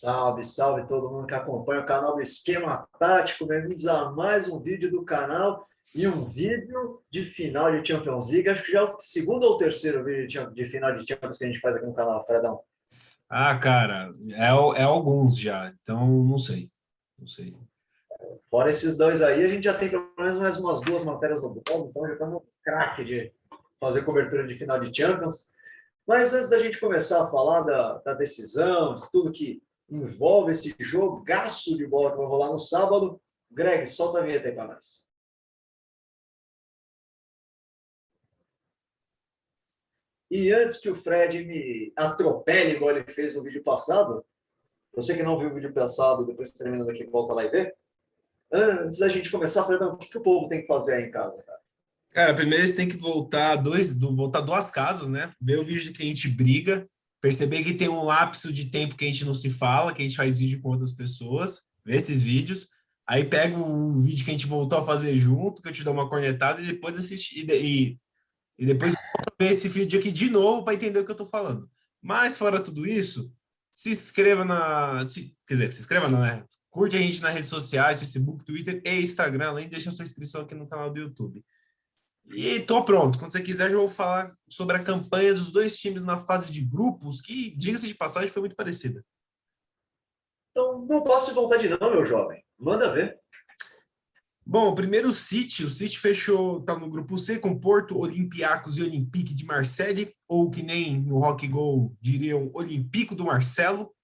Salve, salve todo mundo que acompanha o canal do Esquema Tático. Bem-vindos a mais um vídeo do canal e um vídeo de final de Champions League. Acho que já é o segundo ou terceiro vídeo de final de Champions que a gente faz aqui no canal, Fredão. Ah, cara, é alguns já, então não sei. Não sei. Fora esses dois aí, a gente já tem pelo menos mais umas duas matérias no blog, então já estamos craque de fazer cobertura de final de Champions. Mas antes da gente começar a falar da decisão, de tudo que envolve esse jogaço de bola que vai rolar no sábado, Greg, solta a vinheta aí para nós. E antes que o Fred me atropele, igual ele fez no vídeo passado, você que não viu o vídeo passado, depois que termina daqui, volta lá e vê. Antes da gente começar, Fredão, o que o povo tem que fazer aí em casa, cara? Cara, primeiro eles têm que voltar duas casas, né? Ver o vídeo que a gente briga, perceber que tem um lapso de tempo que a gente não se fala, que a gente faz vídeo com outras pessoas, ver esses vídeos. Aí pega o vídeo que a gente voltou a fazer junto, que eu te dou uma cornetada, e depois assistir. E depois volta a ver esse vídeo aqui de novo para entender o que eu tô falando. Mas fora tudo isso, se inscreva quer dizer, se inscreva não, né? Curte a gente nas redes sociais, Facebook, Twitter e Instagram, além de deixar sua inscrição aqui no canal do YouTube. E tô pronto. Quando você quiser, já vou falar sobre a campanha dos dois times na fase de grupos, que, diga-se de passagem, foi muito parecida. Então, não posso vontade não, meu jovem. Manda ver. Bom, primeiro o City fechou, tá no grupo C com Porto, Olympiacos e Olympique de Marseille, ou que nem no Rock Go diriam, Olympico do Marcelo,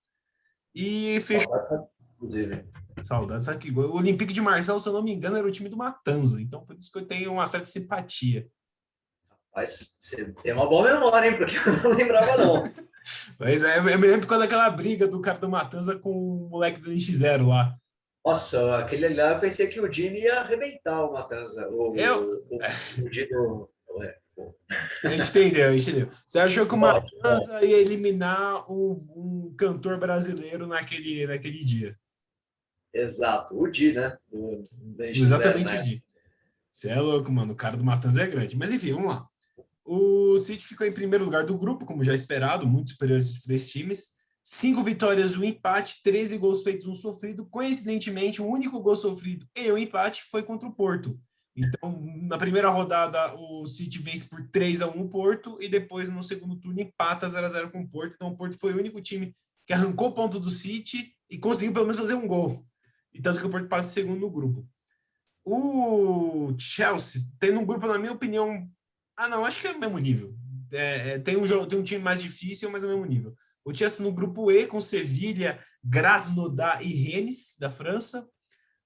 e fechou. Saudades, inclusive. Saudades, sabe que o Olympique de Marcelo, se eu não me engano, era o time do Matanza, então por isso que eu tenho uma certa simpatia. Mas você tem uma boa memória, hein? Porque eu não lembrava, não. Mas eu me lembro quando aquela briga do cara do Matanza com o moleque do NX0 lá. Nossa, aquele lá eu pensei que o Dini ia arrebentar o Matanza. Eu, O Dini. a gente entendeu, a gente entendeu. Você achou que o Ótimo. Matanza ia eliminar um cantor brasileiro naquele dia? Exato, o Di, né? Do NX0, Exatamente o né? dia. Você é louco, mano. O cara do Matanza é grande. Mas enfim, vamos lá. O City ficou em primeiro lugar do grupo, como já esperado, muito superior a esses três times. 5 vitórias, um empate, 13 gols feitos, um sofrido. Coincidentemente, o único gol sofrido e o empate foi contra o Porto. Então, na primeira rodada, o City vence por 3-1 o Porto e depois, no segundo turno, empata 0-0 com o Porto. Então, o Porto foi o único time que arrancou ponto do City e conseguiu pelo menos fazer um gol. E tanto que o Porto passa segundo no grupo. O Chelsea tem um grupo, na minha opinião. Ah, não, acho que é o mesmo nível. Tem um time mais difícil, mas é o mesmo nível. O Chelsea no grupo E, com Sevilha, Krasnodar e Rennes, da França.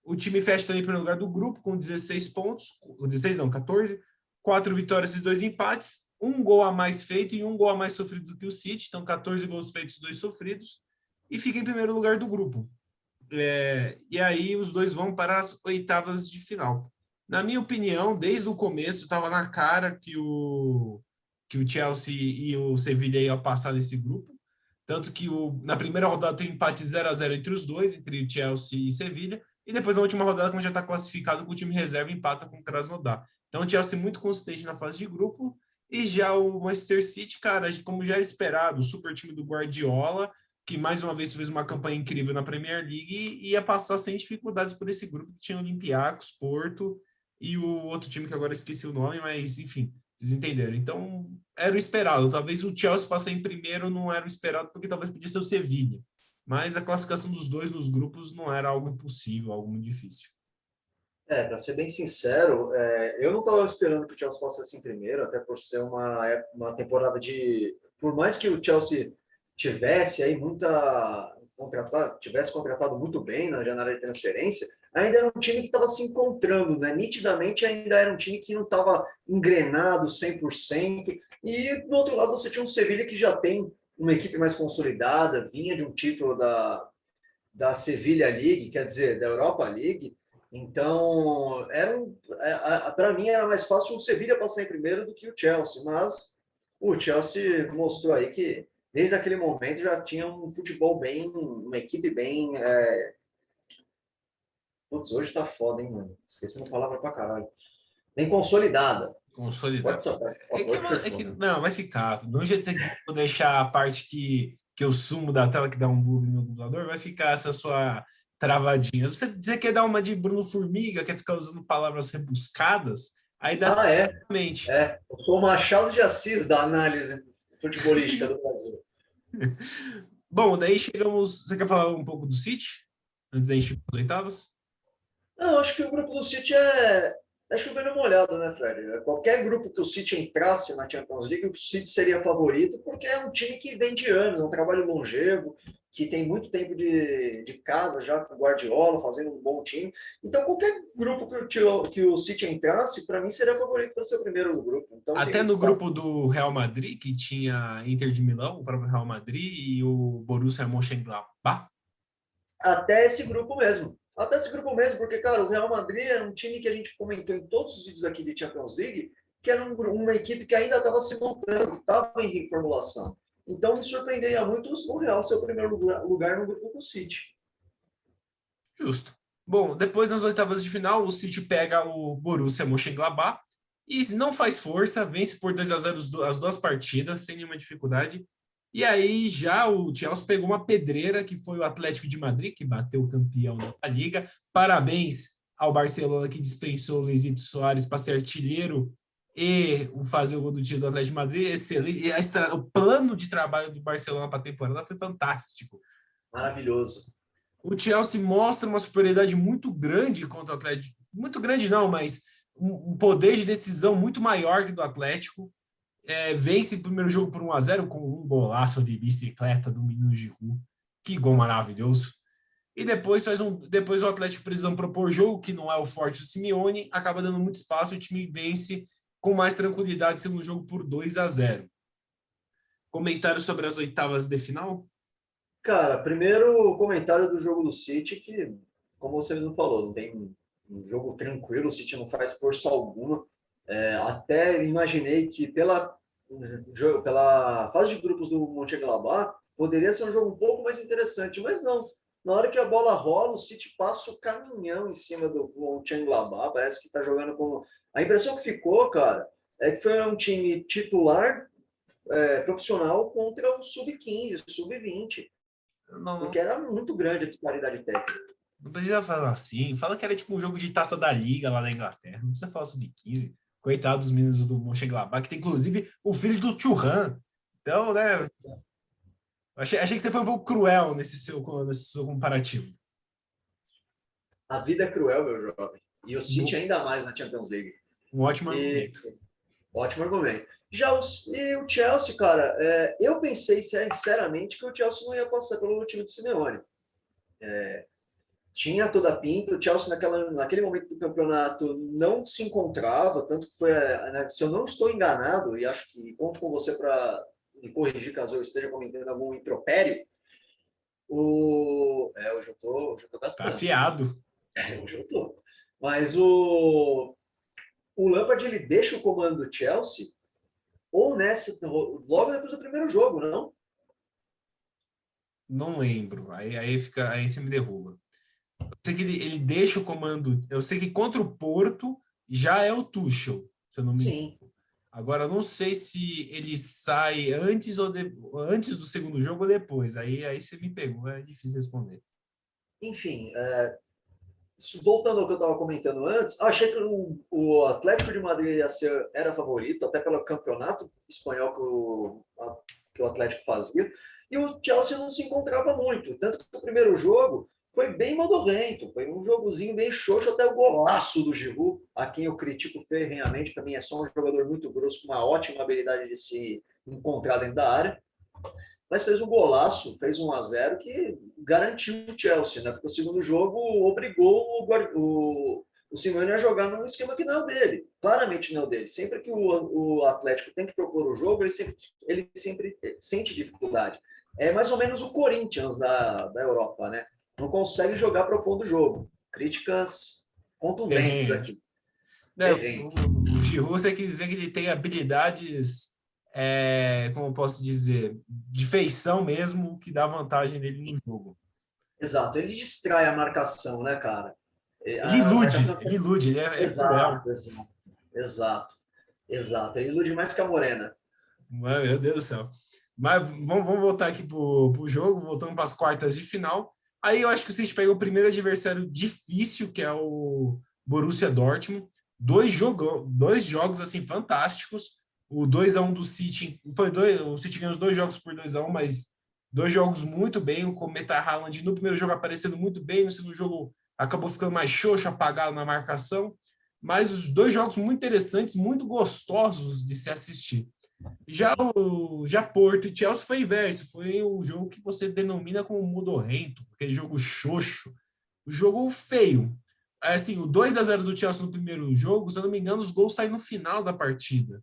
O time fecha também em primeiro lugar do grupo, com 16 pontos. 16 não, 14. 4 vitórias e 2 empates. Um gol a mais feito e um gol a mais sofrido do que o City. Então, 14 gols feitos e 2 sofridos. E fica em primeiro lugar do grupo. E aí os dois vão para as oitavas de final. Na minha opinião, desde o começo, estava na cara que o Chelsea e o Sevilla iam passar nesse grupo. Tanto que na primeira rodada tem um empate 0-0 entre os dois, entre o Chelsea e Sevilla. E depois na última rodada, como já está classificado com o time reserva, empata com o Krasnodar. Então o Chelsea muito consistente na fase de grupo. E já o Manchester City, cara, como já era esperado, o super time do Guardiola, que mais uma vez fez uma campanha incrível na Premier League e ia passar sem dificuldades por esse grupo que tinha Olympiacos, Porto e o outro time que agora esqueci o nome, mas enfim, vocês entenderam. Então, era o esperado. Talvez o Chelsea passar em primeiro não era o esperado, porque talvez podia ser o Sevilla. Mas a classificação dos dois nos grupos não era algo impossível, algo muito difícil. Para ser bem sincero, eu não estava esperando que o Chelsea passasse em primeiro, até por ser uma temporada de. Por mais que o Chelsea tivesse aí tivesse contratado muito bem na janela de transferência, ainda era um time que estava se encontrando, né? Nitidamente ainda era um time que não estava engrenado 100%. E do outro lado você tinha um Sevilla que já tem uma equipe mais consolidada, vinha de um título da Sevilla League, quer dizer, da Europa League. Então, para mim era mais fácil o Sevilla passar em primeiro do que o Chelsea, mas o Chelsea mostrou aí que desde aquele momento já tinha um futebol bem, uma equipe bem. Putz, hoje tá foda, hein, mano? Esqueci uma palavra pra caralho. Bem consolidada. Pode Consolidado. ser, pode Não, continuar. vai ficar. No jeito que você vou deixar a parte que que eu sumo da tela que dá um bug no meu computador, vai ficar essa sua travadinha. Você quer dar uma de Bruno Formiga, quer ficar usando palavras rebuscadas, aí dá Ah, é? mente. É. Eu sou o Machado de Assis da análise futebolística do Brasil. Bom, daí chegamos. Você quer falar um pouco do City? Antes da gente ir para as oitavas? Não, acho que o grupo do City é chovendo molhado, né, Fred? Qualquer grupo que o City entrasse na Champions League, o City seria favorito, porque é um time que vem de anos, é um trabalho longevo, que tem muito tempo de casa já com o Guardiola, fazendo um bom time. Então, qualquer grupo que o City entrasse, para mim, seria favorito para ser o primeiro do grupo. Então, não tem Até muito no o que falar. grupo do Real Madrid, que tinha Inter de Milão, o próprio Real Madrid e o Borussia Mönchengladbach. Até esse grupo mesmo. Até esse grupo mesmo, porque, cara, o Real Madrid era um time que a gente comentou em todos os vídeos aqui de Champions League, que era uma equipe que ainda estava se montando, estava em reformulação. Então, me surpreenderia muito o Real ser o primeiro lugar no grupo do City. Justo. Bom, depois nas oitavas de final, o City pega o Borussia Mönchengladbach e não faz força, vence por 2-0 as duas partidas, sem nenhuma dificuldade. E aí já o Chelsea pegou uma pedreira, que foi o Atlético de Madrid, que bateu o campeão da Liga. Parabéns ao Barcelona, que dispensou o Luizito Soares para ser artilheiro e fazer o gol do time do Atlético de Madrid. Excelente. E o plano de trabalho do Barcelona para a temporada foi fantástico. Maravilhoso. O Chelsea mostra uma superioridade muito grande contra o Atlético. Muito grande não, mas um poder de decisão muito maior que do Atlético. Vence o primeiro jogo por 1-0 com um golaço de bicicleta do menino Giroud. Que gol maravilhoso. E depois o Atlético precisando propor jogo, que não é o forte do Simeone, acaba dando muito espaço, o time vence com mais tranquilidade, segundo jogo por 2-0. Comentário sobre as oitavas de final? Cara, primeiro comentário do jogo do City, que, como você mesmo falou, não tem um jogo tranquilo, o City não faz força alguma. Até imaginei que pela fase de grupos do Mönchengladbach poderia ser um jogo um pouco mais interessante, mas não. Na hora que a bola rola, o City passa o caminhão em cima do Mönchengladbach, parece que está jogando como... A impressão que ficou, cara, é que foi um time titular profissional contra o sub-15, sub-20, Não, não. porque era muito grande a disparidade técnica. Não precisa falar assim. Fala que era tipo um jogo de taça da Liga lá na Inglaterra. Não precisa falar sub-15. Coitado dos meninos do Mönchengladbach, que tem inclusive o filho do Thuram. Então, né? Achei que você foi um pouco cruel nesse seu comparativo. A vida é cruel, meu jovem. E o City ainda mais na Champions League. Um ótimo E argumento. ótimo argumento. E o Chelsea, cara, eu pensei sinceramente que o Chelsea não ia passar pelo time do Simeone. Tinha toda a pinta, o Chelsea naquele momento do campeonato não se encontrava, tanto que foi, né, se eu não estou enganado, e acho que conto com você para me corrigir caso eu esteja comentando algum impropério, hoje eu tô Tá gastando. afiado. Hoje eu tô. Mas o Lampard, ele deixa o comando do Chelsea ou logo depois do primeiro jogo, não? Não lembro. Aí você me derruba. Eu sei que ele deixa o comando. Eu sei que contra o Porto já é o Tuchel, se eu não me engano. Sim. Agora, eu não sei se ele sai antes do segundo jogo ou depois. Aí você me pegou, é difícil responder. Enfim, voltando ao que eu estava comentando antes, achei que o Atlético de Madrid era favorito, até pelo campeonato espanhol que o Atlético fazia, e o Chelsea não se encontrava muito. Tanto que o primeiro jogo foi bem modorrento, foi um jogozinho bem xoxo, até o golaço do Giroud, a quem eu critico ferrenhamente, para mim é só um jogador muito grosso, com uma ótima habilidade de se encontrar dentro da área, mas fez um golaço, fez 1-0 que garantiu o Chelsea, né? Porque o segundo jogo obrigou o Simeone a jogar num esquema que não é o dele, claramente não é o dele. Sempre que o Atlético tem que propor o jogo, ele sempre sente dificuldade. É mais ou menos o Corinthians da Europa, né? Não consegue jogar propondo o jogo. Críticas contundentes aqui. Né, o Giroud, você quer dizer que ele tem habilidades, como eu posso dizer, de feição mesmo, que dá vantagem nele no jogo. Exato, ele distrai a marcação, né, cara? Ele A ilude, marcação... ele ilude, ele é cruel. Exato, exato. Ele ilude mais que a Morena. Meu Deus do céu. Mas vamos voltar aqui pro jogo, voltando para as quartas de final. Aí eu acho que o City pega o primeiro adversário difícil, que é o Borussia Dortmund. Dois jogos assim fantásticos. O 2-1 do City, o City ganhou os dois jogos por 2-1, mas dois jogos muito bem. O Cometa Haaland no primeiro jogo aparecendo muito bem, no segundo jogo acabou ficando mais xoxo, apagado na marcação. Mas os dois jogos muito interessantes, muito gostosos de se assistir. Já Porto e Chelsea foi inverso, foi o jogo que você denomina como mudorrento, aquele jogo xoxo, o jogo feio. Assim, o 2-0 do Chelsea no primeiro jogo, se eu não me engano, os gols saem no final da partida.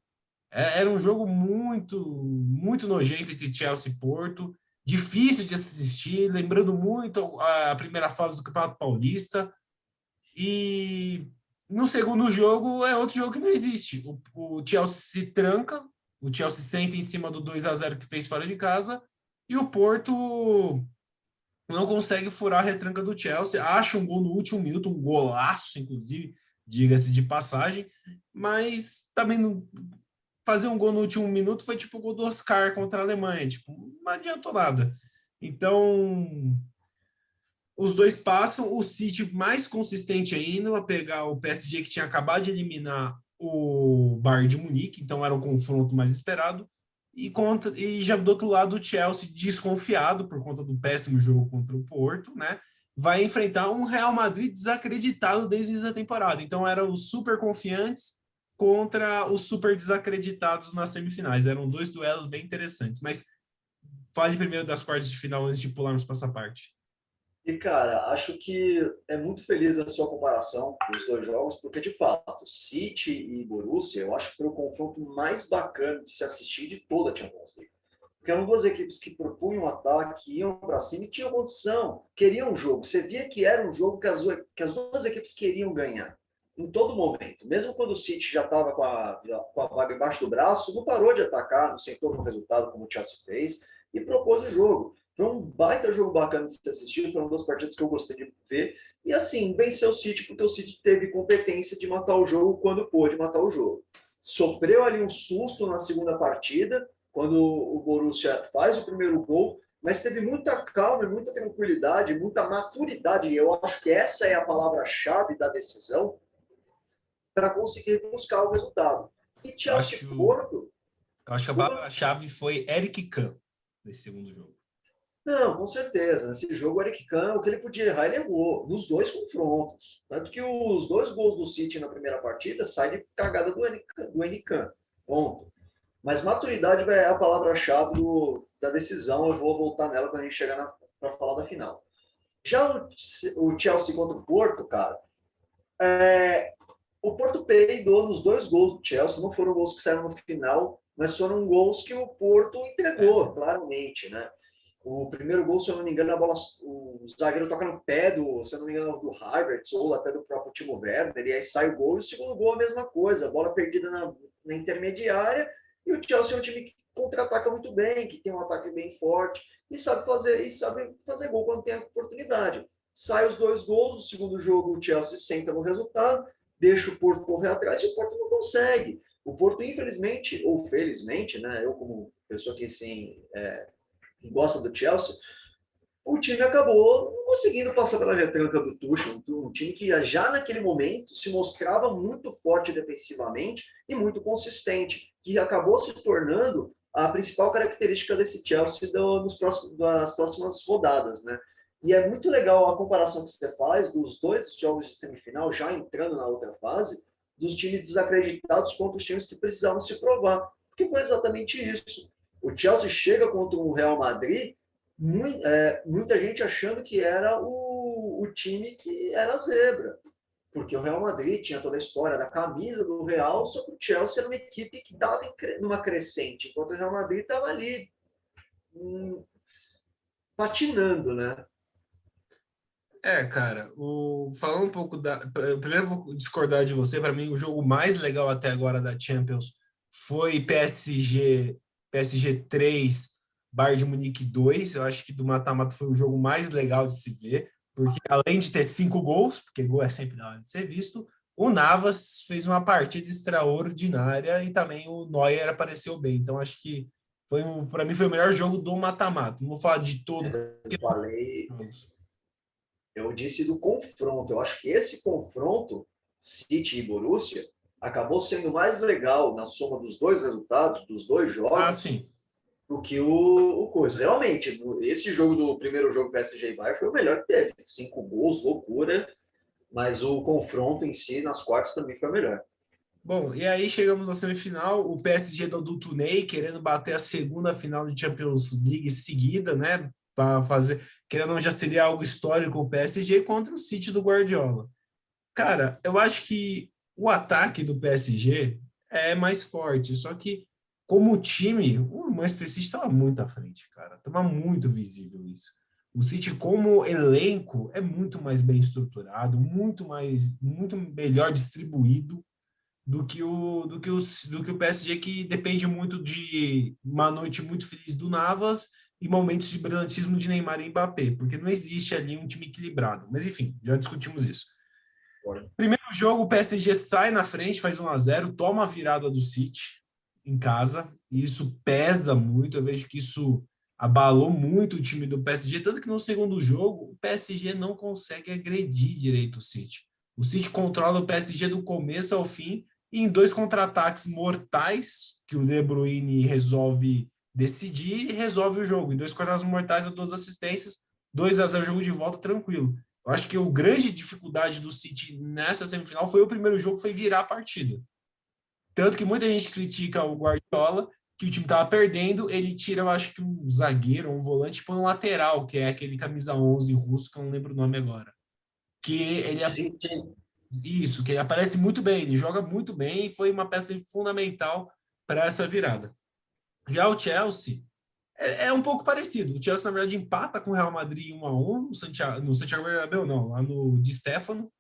Era um jogo muito nojento entre Chelsea e Porto, difícil de assistir, lembrando muito a primeira fase do Campeonato Paulista. E no segundo jogo é outro jogo que não existe. O Chelsea se tranca, o Chelsea senta em cima do 2-0 que fez fora de casa, e o Porto não consegue furar a retranca do Chelsea. Acha um gol no último minuto, um golaço, inclusive, diga-se de passagem, mas também não. Fazer um gol no último minuto foi tipo o gol do Oscar contra a Alemanha, tipo, não adiantou nada. Então, os dois passam, o City mais consistente ainda, a pegar o PSG que tinha acabado de eliminar o Bayern de Munique, então era um confronto mais esperado, e já do outro lado o Chelsea desconfiado por conta do péssimo jogo contra o Porto, né? Vai enfrentar um Real Madrid desacreditado desde o início da temporada. Então eram os super confiantes contra os super desacreditados nas semifinais. Eram dois duelos bem interessantes. Mas fale primeiro das quartas de final antes de pularmos para essa parte. E, cara, acho que é muito feliz a sua comparação dos dois jogos, porque, de fato, City e Borussia, eu acho que foi o confronto mais bacana de se assistir de toda a Champions League. Porque eram duas equipes que propunham ataque, iam para cima e tinham condição, queriam um jogo. Você via que era um jogo que as duas equipes queriam ganhar, em todo momento. Mesmo quando o City já estava com a vaga embaixo do braço, não parou de atacar, não sentou no resultado como o Chelsea fez, e propôs o jogo. Foi um baita jogo bacana de se assistir, foi uma das partidas que eu gostei de ver. E assim, venceu o City porque o City teve competência de matar o jogo quando pôde matar o jogo. Sofreu ali um susto na segunda partida, quando o Borussia faz o primeiro gol, mas teve muita calma, muita tranquilidade, muita maturidade, e eu acho que essa é a palavra-chave da decisão, para conseguir buscar o resultado. E Eu Chelsea acho, Porto, eu acho que a desculpa, palavra-chave foi Eric Kahn nesse segundo jogo. não, com certeza. Nesse jogo, o Eric Kahn, o que ele podia errar, ele errou, nos dois confrontos. Tanto que os dois gols do City na primeira partida saem de cagada do Eric Kahn. Ponto. Mas maturidade é a palavra-chave da decisão. Eu vou voltar nela quando a gente chegar para falar da final. Já o Chelsea contra o Porto, cara, o Porto peidou nos dois gols do Chelsea. Não foram gols que saíram no final, mas foram gols que o Porto entregou, claramente, né? O primeiro gol, se eu não me engano, a bola, o zagueiro toca no pé se eu não me engano, do Havertz ou até do próprio Timo Werner, e aí sai o gol. E o segundo gol, a mesma coisa, a bola perdida na intermediária. E o Chelsea é um time que contra-ataca muito bem, que tem um ataque bem forte e sabe fazer gol quando tem a oportunidade. Sai os dois gols, o segundo jogo o Chelsea senta no resultado, deixa o Porto correr atrás e o Porto não consegue. O Porto, infelizmente, ou felizmente, né, eu como pessoa que assim, que gosta do Chelsea, o time acabou não conseguindo passar pela retranca do Tuchel, um time que já naquele momento se mostrava muito forte defensivamente e muito consistente, que acabou se tornando a principal característica desse Chelsea das próximas rodadas, né? E é muito legal a comparação que você faz dos dois jogos de semifinal, já entrando na outra fase, dos times desacreditados contra os times que precisavam se provar, porque foi exatamente isso. O Chelsea chega contra o Real Madrid, muita gente achando que era o time que era a zebra, porque o Real Madrid tinha toda a história da camisa do Real, só que o Chelsea era uma equipe que estava numa crescente, enquanto o Real Madrid estava ali patinando, né? Cara, falando um pouco primeiro eu vou discordar de você. Para mim, o jogo mais legal até agora da Champions foi PSG 3, Bayern de Munique 2. Eu acho que do mata-mata foi o jogo mais legal de se ver, porque além de ter 5 gols, porque gol é sempre da hora de ser visto, o Navas fez uma partida extraordinária e também o Neuer apareceu bem. Então, acho que Para mim, foi o melhor jogo do mata-mata. Não vou falar de todo. Eu falei, eu disse do confronto. Eu acho que esse confronto, City e Borussia, acabou sendo mais legal na soma dos dois resultados, dos dois Ah, jogos, sim. do que o coisa. Realmente, esse jogo do primeiro jogo PSG e Bayern foi o melhor que teve. 5 gols, loucura, mas o confronto em si, nas quartas, para mim, foi o melhor. Bom, e aí chegamos na semifinal, o PSG do adulto Ney querendo bater a segunda final de Champions League seguida, né? Para fazer, querendo ou não, já seria algo histórico o PSG contra o City do Guardiola. Cara, eu acho que o ataque do PSG é mais forte, só que como time, o Manchester City estava muito à frente, cara. Estava muito visível isso. O City, como elenco, é muito mais bem estruturado, muito melhor distribuído do que o PSG, que depende muito de uma noite muito feliz do Navas e momentos de brilhantismo de Neymar e Mbappé, porque não existe ali um time equilibrado. Mas enfim, já discutimos isso. Primeiro jogo, o PSG sai na frente, faz 1-0, toma a virada do City em casa, e isso pesa muito. Eu vejo que isso abalou muito o time do PSG, tanto que no segundo jogo o PSG não consegue agredir direito o City. O City controla o PSG do começo ao fim, e em 2 contra-ataques mortais, que o De Bruyne resolve decidir e resolve o jogo. Em 2 contra-ataques mortais, a 2 assistências, 2-0 jogo de volta, tranquilo. Eu acho que a grande dificuldade do City nessa semifinal foi o primeiro jogo, foi virar a partida. Tanto que muita gente critica o Guardiola, que o time estava perdendo, ele tira, eu acho que um zagueiro, um volante, põe um lateral, que é aquele camisa 11 russo, que eu não lembro o nome agora. Que ele Sim, sim. isso, que ele aparece muito bem, ele joga muito bem e foi uma peça fundamental para essa virada. Já o Chelsea é um pouco parecido. O Chelsea, na verdade, empata com o Real Madrid 1-1 no Santiago Bernabéu, não, lá no Di Stéfano.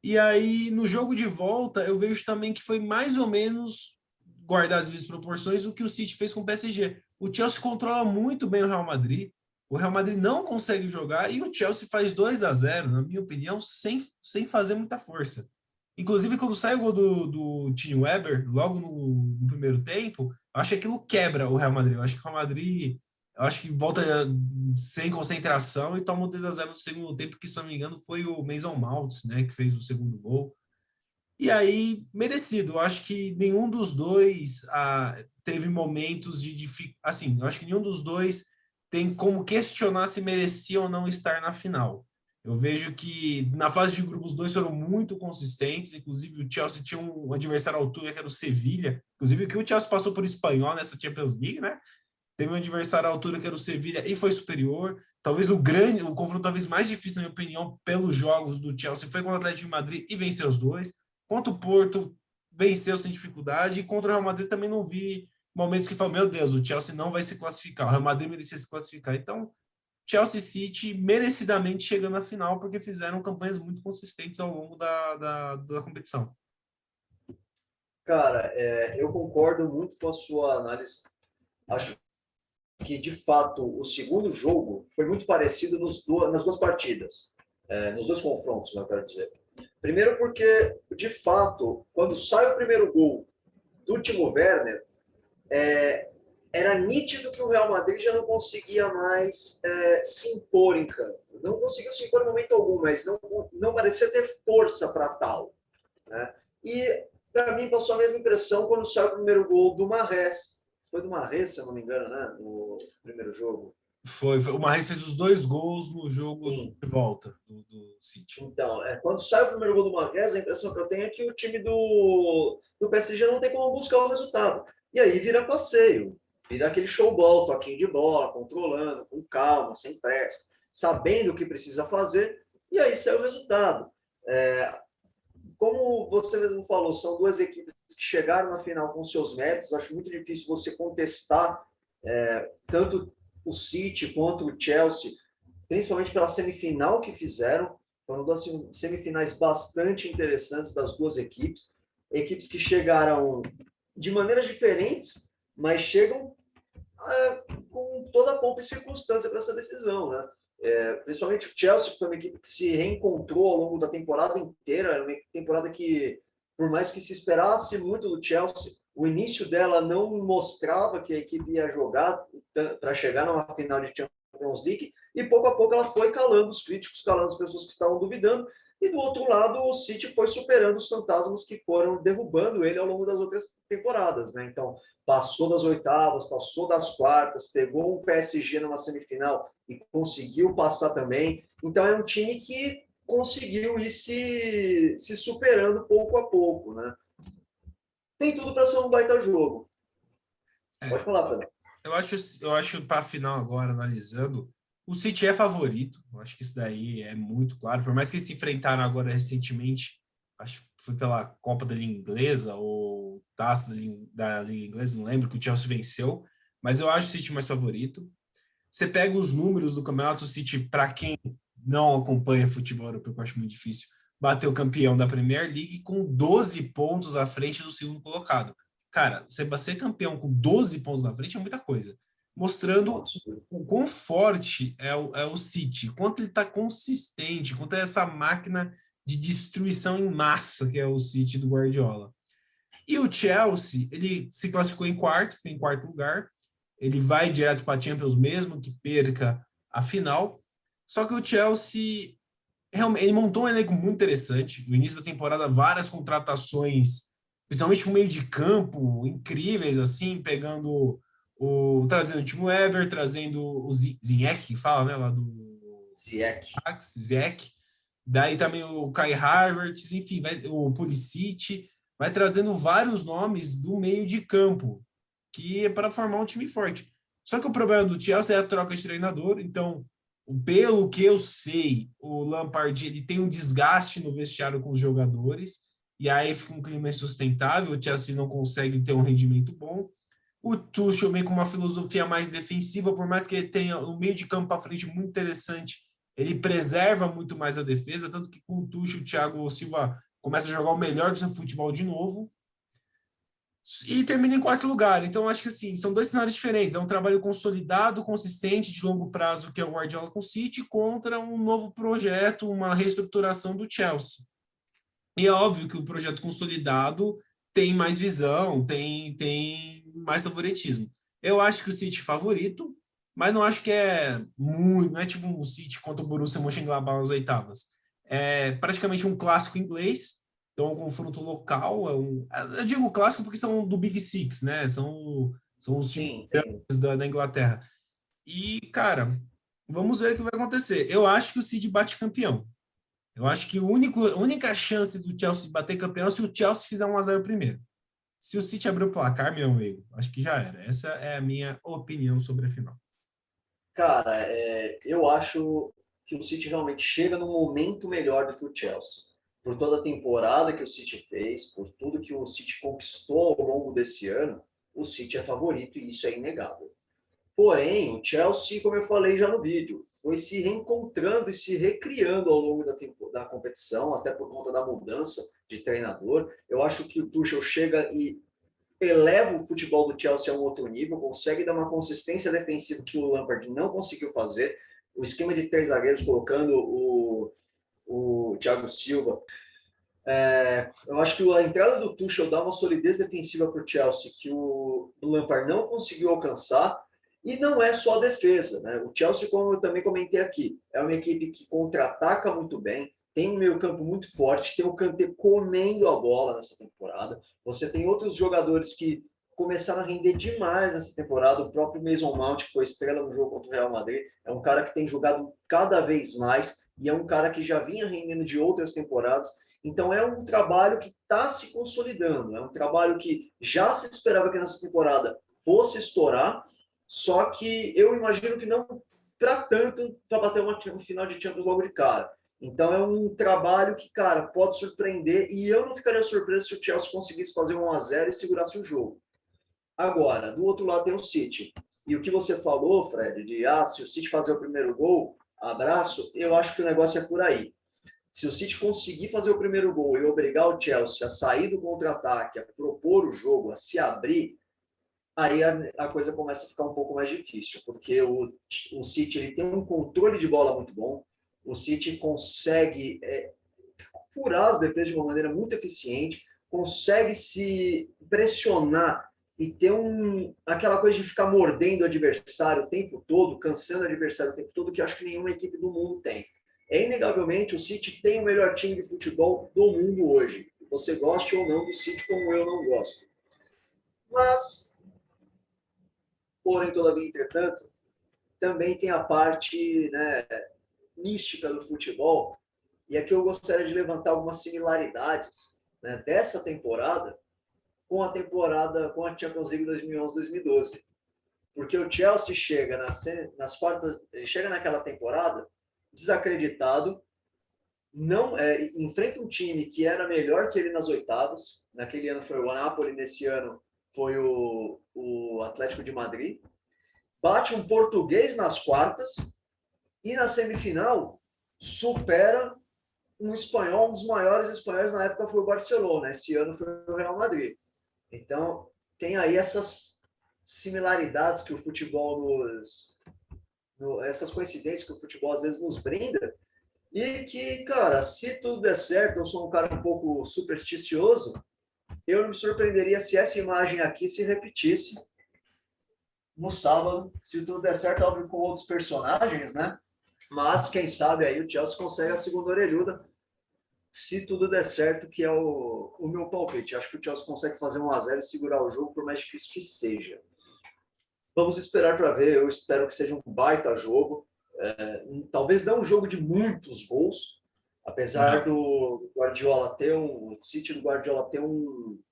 E aí, no jogo de volta, eu vejo também que foi mais ou menos guardar as devidas proporções do que o City fez com o PSG. O Chelsea controla muito bem o Real Madrid. O Real Madrid não consegue jogar e o Chelsea faz 2-0, na minha opinião, sem fazer muita força. Inclusive, quando sai o gol do Timo Weber, logo no primeiro tempo, eu acho que aquilo quebra o Real Madrid. Eu acho que o Real Madrid, eu acho que volta sem concentração e toma o 2-0 no segundo tempo, que, se não me engano, foi o Mason Mount, né, que fez o segundo gol. E aí, merecido. Eu acho que nenhum dos dois teve momentos de dificuldade. Assim, eu acho que nenhum dos dois tem como questionar se merecia ou não estar na final. Eu vejo que na fase de grupos os dois foram muito consistentes. Inclusive, o Chelsea tinha um adversário à altura, que era o Sevilha. Inclusive, que o Chelsea passou por espanhol nessa Champions League, né? Teve um adversário à altura, que era o Sevilha, e foi superior. Talvez o confronto talvez mais difícil, na minha opinião, pelos jogos do Chelsea, foi contra o Atlético de Madrid e venceu os dois. Contra o Porto, venceu sem dificuldade. E contra o Real Madrid também não vi momentos que falam, meu Deus, o Chelsea não vai se classificar. O Real Madrid merecia se classificar. Então, Chelsea e City merecidamente chegando à final, porque fizeram campanhas muito consistentes ao longo da competição. Cara, eu concordo muito com a sua análise. Acho que, de fato, o segundo jogo foi muito parecido nas duas partidas, nos dois confrontos, né, eu quero dizer. Primeiro porque, de fato, quando sai o primeiro gol do Timo Werner, era nítido que o Real Madrid já não conseguia mais se impor em campo. Não conseguiu se impor em momento algum, mas não parecia ter força para tal. Né? E, para mim, passou a mesma impressão quando saiu o primeiro gol do Mahrez. Foi do Mahrez, se eu não me engano, né? No primeiro jogo. O Mahrez fez os 2 gols no jogo Sim. de volta do City. Então, quando sai o primeiro gol do Mahrez, a impressão que eu tenho é que o time do PSG não tem como buscar o resultado. E aí vira passeio, vira aquele showball, toquinho de bola, controlando, com calma, sem pressa, sabendo o que precisa fazer, e aí sai o resultado. Como você mesmo falou, são duas equipes que chegaram na final com seus méritos. Acho muito difícil você contestar tanto o City quanto o Chelsea, principalmente pela semifinal que fizeram. Foram duas semifinais bastante interessantes das duas equipes. Equipes que chegaram de maneiras diferentes, mas chegam com toda a pompa e circunstância para essa decisão, né? Principalmente o Chelsea foi uma equipe que se reencontrou ao longo da temporada inteira, uma temporada que, por mais que se esperasse muito do Chelsea, O início dela não mostrava que a equipe ia jogar para chegar numa final de Champions League, e pouco a pouco ela foi calando os críticos, calando as pessoas que estavam duvidando, e do outro lado o City foi superando os fantasmas que foram derrubando ele ao longo das outras temporadas, né? Então, passou das oitavas, passou das quartas, pegou um PSG numa semifinal e conseguiu passar também. Então, é um time que conseguiu ir se superando pouco a pouco, né? Tem tudo para ser um baita jogo. Pode É, falar, Fernando. eu acho para a final agora, analisando, o City é favorito. Eu acho que isso daí é muito claro. Por mais que eles se enfrentaram agora recentemente, acho que foi pela Copa da Liga Inglesa ou Taça da Liga Inglesa, não lembro, que o Chelsea venceu. Mas eu acho o City mais favorito. Você pega os números do campeonato, o City, para quem não acompanha futebol europeu, que eu acho muito difícil, bateu campeão da Premier League com 12 pontos à frente do segundo colocado. Cara, você ser campeão com 12 pontos na frente é muita coisa. Mostrando o quão forte é o City, quanto ele está consistente, quanto é essa máquina de destruição em massa que é o City do Guardiola. E o Chelsea, ele se classificou em quarto, foi em quarto lugar. Ele vai direto para a Champions mesmo que perca a final. Só que o Chelsea realmente ele montou um elenco muito interessante. No início da temporada, várias contratações, principalmente no meio de campo, incríveis, assim, pegando trazendo o Timo Werner, trazendo o Ziyech, que fala, né, lá do Ziyech. Ziyech. Daí também o Kai Havertz, enfim, o Pulisic, vai trazendo vários nomes do meio de campo, que é para formar um time forte. Só que o problema do Chelsea é a troca de treinador, então, pelo que eu sei, o Lampard ele tem um desgaste no vestiário com os jogadores, e aí fica um clima insustentável, o Chelsea não consegue ter um rendimento bom. O Tuchel vem com uma filosofia mais defensiva, por mais que ele tenha um meio de campo para frente muito interessante, ele preserva muito mais a defesa, tanto que com o Tuchel, o Thiago Silva começa a jogar o melhor do seu futebol de novo e termina em quarto lugar. Então, acho que assim, são dois cenários diferentes. É um trabalho consolidado, consistente, de longo prazo, que é o Guardiola com o City, contra um novo projeto, uma reestruturação do Chelsea. E é óbvio que o projeto consolidado tem mais visão, tem mais favoritismo. Eu acho que o City é favorito, mas não acho que é muito, não é tipo um City contra o Borussia Mönchengladbach nas oitavas. É praticamente um clássico inglês, então um confronto local. Eu digo clássico porque são do Big Six, né? São os times Sim, tem. da Inglaterra. E, cara, vamos ver o que vai acontecer. Eu acho que o City bate campeão. Eu acho que a única chance do Chelsea bater campeão é se o Chelsea fizer 1-0 primeiro. Se o City abrir o placar, meu amigo, acho que já era. Essa é a minha opinião sobre a final. Cara, eu acho que o City realmente chega num momento melhor do que o Chelsea. Por toda a temporada que o City fez, por tudo que o City conquistou ao longo desse ano, o City é favorito e isso é inegável. Porém, o Chelsea, como eu falei já no vídeo, foi se reencontrando e se recriando ao longo da competição, até por conta da mudança de treinador. Eu acho que o Tuchel chega e eleva o futebol do Chelsea a um outro nível, consegue dar uma consistência defensiva que o Lampard não conseguiu fazer. O esquema de três zagueiros colocando o Thiago Silva. Eu acho que a entrada do Tuchel dá uma solidez defensiva para o Chelsea que o Lampard não conseguiu alcançar. E não é só a defesa, né? O Chelsea, como eu também comentei aqui, é uma equipe que contra-ataca muito bem, tem um meio-campo muito forte, tem o Kanté comendo a bola nessa temporada. Você tem outros jogadores que começaram a render demais nessa temporada. O próprio Mason Mount, que foi estrela no jogo contra o Real Madrid, é um cara que tem jogado cada vez mais e é um cara que já vinha rendendo de outras temporadas. Então é um trabalho que está se consolidando, é um trabalho que já se esperava que nessa temporada fosse estourar, só que eu imagino que não para tanto para bater uma final de Champions logo de cara. Então é um trabalho que, cara, pode surpreender e eu não ficaria surpreso se o Chelsea conseguisse fazer 1-0 e segurasse o jogo. Agora, do outro lado tem o City. E o que você falou, Fred, de se o City fazer o primeiro gol, abraço, eu acho que o negócio é por aí. Se o City conseguir fazer o primeiro gol e obrigar o Chelsea a sair do contra-ataque, a propor o jogo, a se abrir, aí a coisa começa a ficar um pouco mais difícil, porque o City ele tem um controle de bola muito bom, o City consegue furar as defesas de uma maneira muito eficiente, consegue se pressionar e ter aquela coisa de ficar mordendo o adversário o tempo todo, cansando o adversário o tempo todo, que eu acho que nenhuma equipe do mundo tem. Inegavelmente, o City tem o melhor time de futebol do mundo hoje. Você goste ou não do City, como eu não gosto. Mas, porém, todavia, entretanto, também tem a parte, né, mística do futebol, e aqui eu gostaria de levantar algumas similaridades, né, dessa temporada com a Champions League 2011-2012. Porque o Chelsea chega nas quartas, ele chega naquela temporada desacreditado, não enfrenta um time que era melhor que ele nas oitavas. Naquele ano foi o Napoli, nesse ano foi o Atlético de Madrid. Bate um português nas quartas e na semifinal supera um espanhol, um dos maiores espanhóis na época foi o Barcelona. Esse ano foi o Real Madrid. Então, tem aí essas similaridades que o futebol essas coincidências que o futebol às vezes nos brinda, e que, cara, se tudo der certo, eu sou um cara um pouco supersticioso, eu não me surpreenderia se essa imagem aqui se repetisse no sábado, se tudo der certo, óbvio, com outros personagens, né? Mas, quem sabe aí o Chelsea consegue a segunda orelhuda, se tudo der certo, que é o meu palpite. Acho que o Chelsea consegue fazer 1-0 e segurar o jogo, por mais difícil que seja. Vamos esperar para ver. Eu espero que seja um baita jogo. Talvez não um jogo de muitos gols, apesar do Guardiola ter o City do Guardiola ter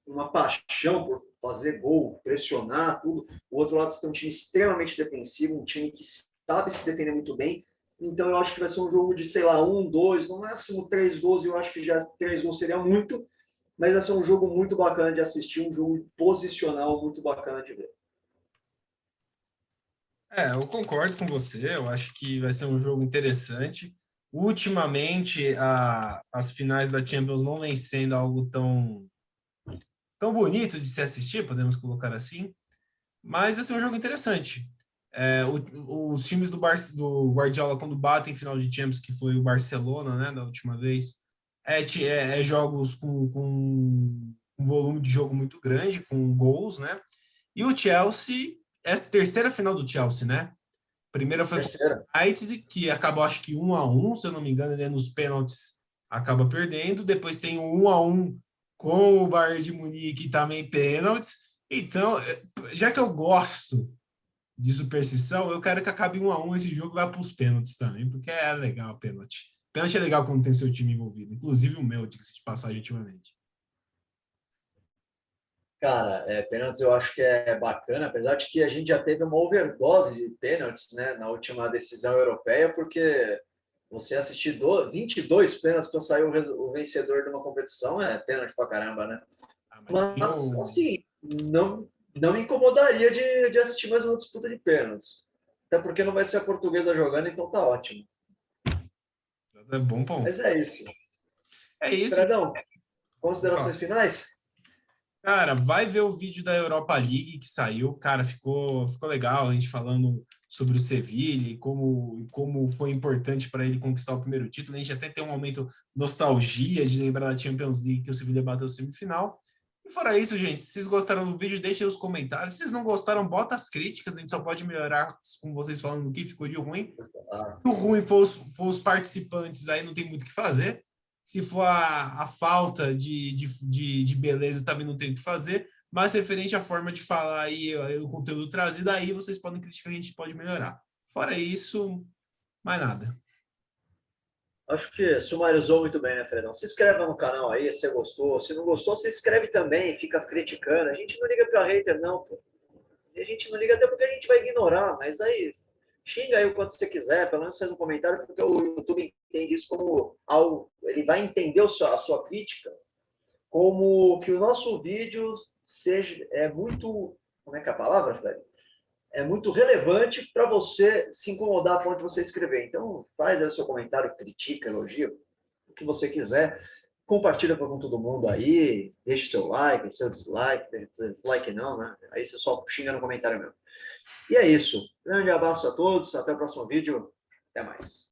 uma paixão por fazer gol, pressionar tudo. O outro lado tem um time extremamente defensivo, um time que sabe se defender muito bem. Então eu acho que vai ser um jogo de, sei lá, 1, 2, no máximo 3 gols. Eu acho que já 3 gols seria muito, mas vai ser um jogo muito bacana de assistir, um jogo posicional muito bacana de ver. Eu concordo com você. Eu acho que vai ser um jogo interessante. Ultimamente, as finais da Champions não vem sendo algo tão bonito de se assistir, podemos colocar assim. Mas vai ser um jogo interessante. Os times do Guardiola, quando batem em final de Champions, que foi o Barcelona, né, da última vez, jogos com um volume de jogo muito grande, com gols, né? E o Chelsea, essa terceira final do Chelsea, né? Primeira foi com o United, que acabou, acho que 1-1, se eu não me engano, ele nos pênaltis acaba perdendo. Depois tem o 1-1 com o Bayern de Munique, também pênaltis. Então, já que eu gosto de superstição, eu quero que acabe 1-1 esse jogo, vai para os pênaltis também, porque é legal o pênalti. Pênalti é legal quando tem seu time envolvido, inclusive o meu, diga-se de passagem, ultimamente. Cara, pênaltis eu acho que é bacana, apesar de que a gente já teve uma overdose de pênaltis, né, na última decisão europeia, porque você assistir 22 pênaltis para sair o vencedor de uma competição é pênalti pra caramba, né? Mas, assim, não me incomodaria de assistir mais uma disputa de pênaltis. Até porque não vai ser a portuguesa jogando, então tá ótimo. É bom ponto. Mas é isso. É isso. Fredão, considerações finais? Cara, vai ver o vídeo da Europa League que saiu. Cara, ficou legal a gente falando sobre o Sevilla e como foi importante para ele conquistar o primeiro título. A gente até tem um momento nostalgia de lembrar da Champions League que o Sevilla bateu a semifinal. E fora isso, gente, se vocês gostaram do vídeo, deixem os comentários. Se vocês não gostaram, bota as críticas. A gente só pode melhorar com vocês falando o que ficou de ruim. Se o ruim for os participantes, aí não tem muito o que fazer. Se for a falta de beleza, também não tem o que fazer. Mas referente à forma de falar e o conteúdo trazido, aí vocês podem criticar, a gente pode melhorar. Fora isso, mais nada. Acho que sumarizou muito bem, né, Fredão? Se inscreve no canal aí, se você gostou. Se não gostou, se inscreve também, fica criticando. A gente não liga para hater, não, pô. A gente não liga até porque a gente vai ignorar, mas aí xinga aí o quanto você quiser, pelo menos faz um comentário, porque o YouTube entende isso como algo, ele vai entender a sua crítica como que o nosso vídeo muito, como é que é a palavra, Fred? É muito relevante para você se incomodar a ponto de você escrever. Então, faz aí o seu comentário, critica, elogia, o que você quiser. Compartilha com todo mundo aí, deixe seu like, seu dislike não, né? Aí você só xinga no comentário mesmo. E é isso. Grande abraço a todos, até o próximo vídeo. Até mais.